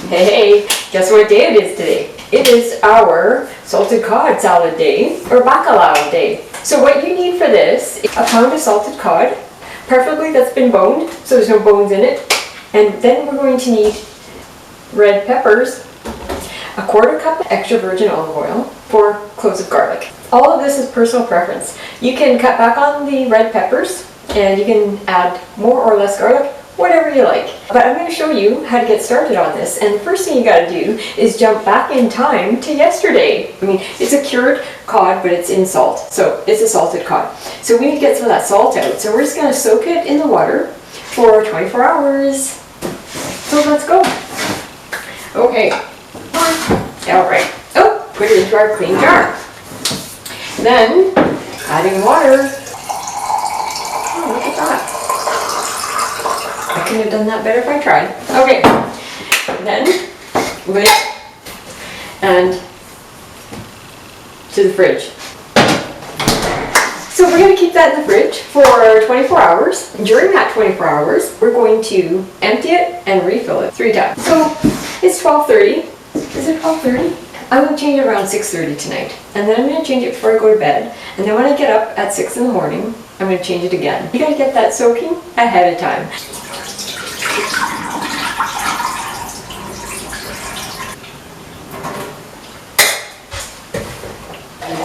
Hey, guess what day it is today? It is our salted cod salad day, or Bacalau day. So what you need for this is a pound of salted cod, preferably that's been boned, so there's no bones in it. And then we're going to need red peppers, a quarter cup of extra virgin olive oil, 4 cloves of garlic. All of this is personal preference. You can cut back on the red peppers and you can add more or less garlic, whatever you like. But I'm going to show you how to get started on this. And the first thing you got to do is jump back in time to yesterday. I mean, it's a cured cod, but it's in salt. So it's a salted cod. So we need to get some of that salt out. So we're just going to soak it in the water for 24 hours. So let's go. Okay. All right. Oh, put it into our clean jar. Then, adding water. Oh, look at that. I couldn't have done that better if I tried. Okay. Then, lid and to the fridge. So we're going to keep that in the fridge for 24 hours. During that 24 hours, we're going to empty it and refill it 3 times. So it's 12:30. Is it 12:30? I'm going to change it around 6:30 tonight. And then I'm going to change it before I go to bed. And then when I get up at 6 in the morning, I'm going to change it again. You got to get that soaking ahead of time.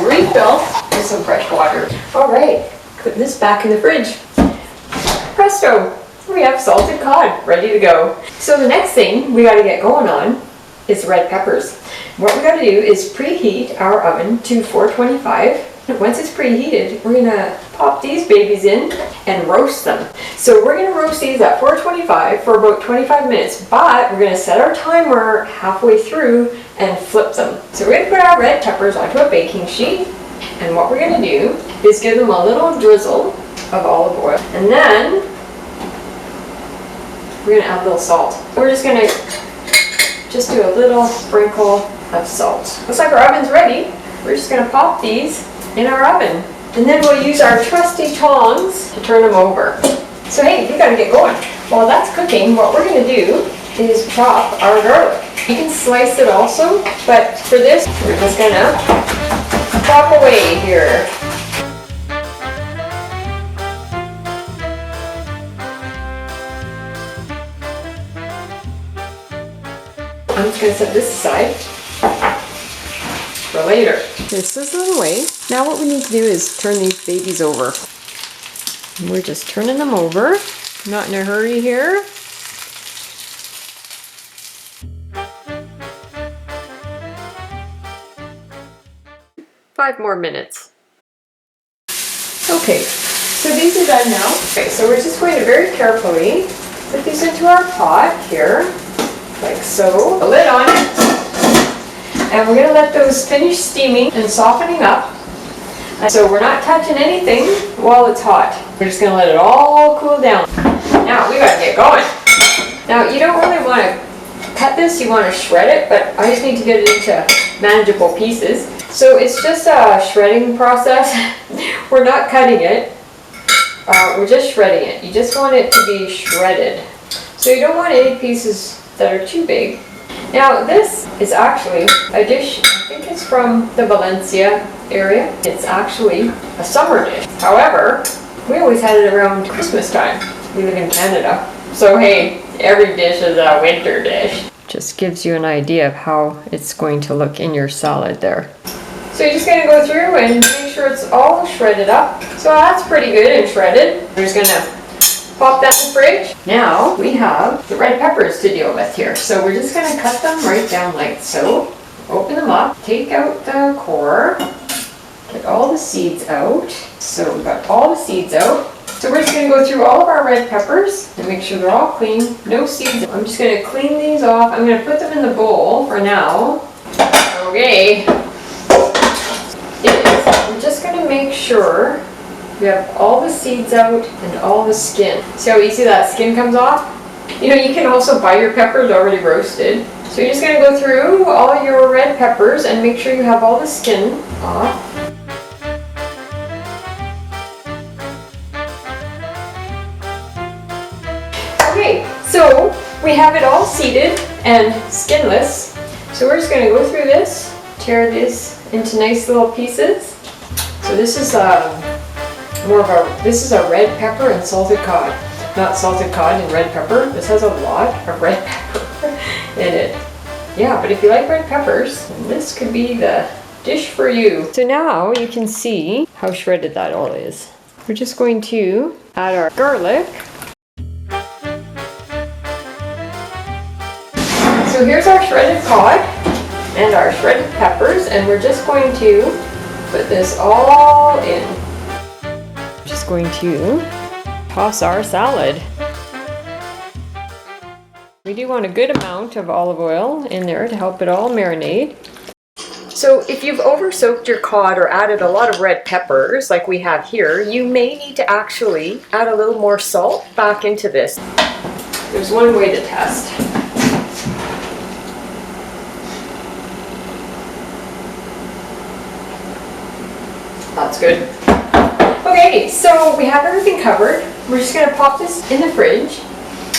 Refill with some fresh water. All right, put this back in the fridge. Presto, we have salted cod ready to go. So the next thing we got to get going on is red peppers. What we got to do is preheat our oven to 425. Once it's preheated, we're going to pop these babies in and roast them. So we're going to roast these at 425 for about 25 minutes, but we're going to set our timer halfway through and flip them. So we're going to put our red peppers onto a baking sheet, and what we're going to do is give them a little drizzle of olive oil, and then we're going to add a little salt. We're just going to do a little sprinkle of salt. Looks like our oven's ready. We're just going to pop these in our oven, and then we'll use our trusty tongs to turn them over. So hey, we gotta get going. While that's cooking, what we're gonna do is chop our garlic. You can slice it also, but for this, we're just gonna chop away here. I'm just gonna set this aside for later. This is the way. Now what we need to do is turn these babies over. We're just turning them over. Not in a hurry here. Five more minutes. Okay, so these are done now. Okay, so we're just going to very carefully put these into our pot here, like so. The lid on it. And we're going to let those finish steaming and softening up. And so we're not touching anything while it's hot. We're just going to let it all cool down. Now we got to get going. Now you don't really want to cut this, you want to shred it, but I just need to get it into manageable pieces. So it's just a shredding process. We're not cutting it, we're just shredding it. You just want it to be shredded. So you don't want any pieces that are too big. Now this is actually a dish, I think it's from the Valencia area. It's actually a summer dish. However, we always had it around Christmas time. We live in Canada. So hey, every dish is a winter dish. Just gives you an idea of how it's going to look in your salad there. So you're just going to go through and make sure it's all shredded up. So that's pretty good and shredded. We're just going to pop that in the fridge. Now we have the red peppers to deal with here. So we're just going to cut them right down like so. Open them up, take out the core, get all the seeds out. So we've got all the seeds out. So we're just going to go through all of our red peppers and make sure they're all clean. No seeds. I'm just going to clean these off. I'm going to put them in the bowl for now. Okay. I'm just going to make sure we have all the seeds out and all the skin. See how easy that skin comes off? You know, you can also buy your peppers already roasted. So you're just going to go through all your red peppers and make sure you have all the skin off. Okay, so we we have it all seeded and skinless. So we're just going to go through this, tear this into nice little pieces. So this is this is a red pepper and salted cod. Not salted cod and red pepper. This has a lot of red pepper in it. Yeah, but if you like red peppers, then this could be the dish for you. So now you can see how shredded that all is. We're just going to add our garlic. So here's our shredded cod and our shredded peppers, and we're just going to put this all in. Just going to toss our salad. We do want a good amount of olive oil in there to help it all marinate. So if you've over-soaked your cod or added a lot of red peppers like we have here, you may need to actually add a little more salt back into this. There's one way to test. That's good. Okay, so we have everything covered. We're just going to pop this in the fridge.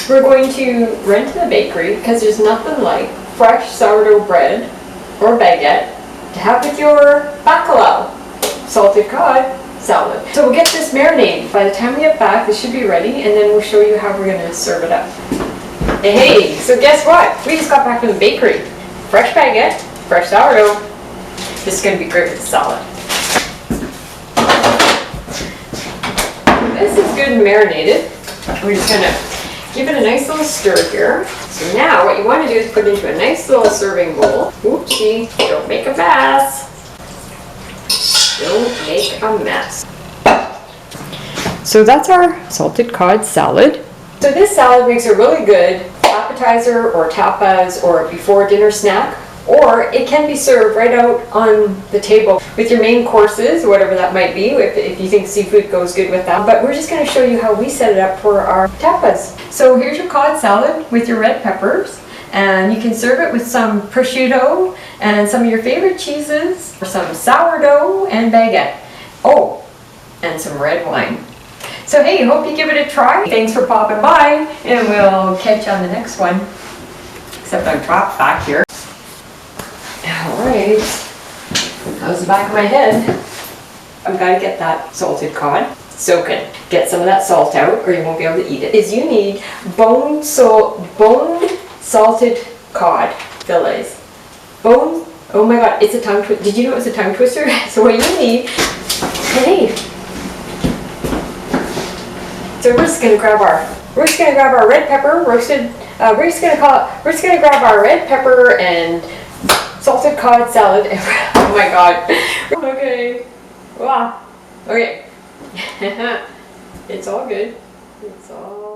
We're going to run to the bakery because there's nothing like fresh sourdough bread or baguette to have with your Bacalau salted cod salad. So we'll get this marinated. By the time we get back, this should be ready, and then we'll show you how we're going to serve it up. Hey, so guess what? We just got back from the bakery. Fresh baguette, fresh sourdough. This is going to be great with the salad. This is good and marinated. We're just going to give it a nice little stir here. So now what you want to do is put it into a nice little serving bowl. Oopsie, don't make a mess. Don't make a mess. So that's our salted cod salad. So this salad makes a really good appetizer or tapas or before dinner snack, or it can be served right out on the table with your main courses, whatever that might be, if you think seafood goes good with that. But we're just going to show you how we set it up for our tapas. So here's your cod salad with your red peppers, and you can serve it with some prosciutto and some of your favorite cheeses, or some sourdough and baguette. Oh, and some red wine. So hey, hope you give it a try. Thanks for popping by, and we'll catch you on the next one. Except I'm trapped back here. Alright, that was the back of my head. I've got to get that salted cod soaking. Get some of that salt out or you won't be able to eat it. Is you need boned salted cod fillets. Bone, oh my god, it's a tongue twister. Did you know it was a tongue twister? So what you need, hey. So we're just gonna grab our red pepper roasted. We're just gonna grab our red pepper and salted cod salad. Oh my god. Okay. Wow. Okay. It's all good. It's all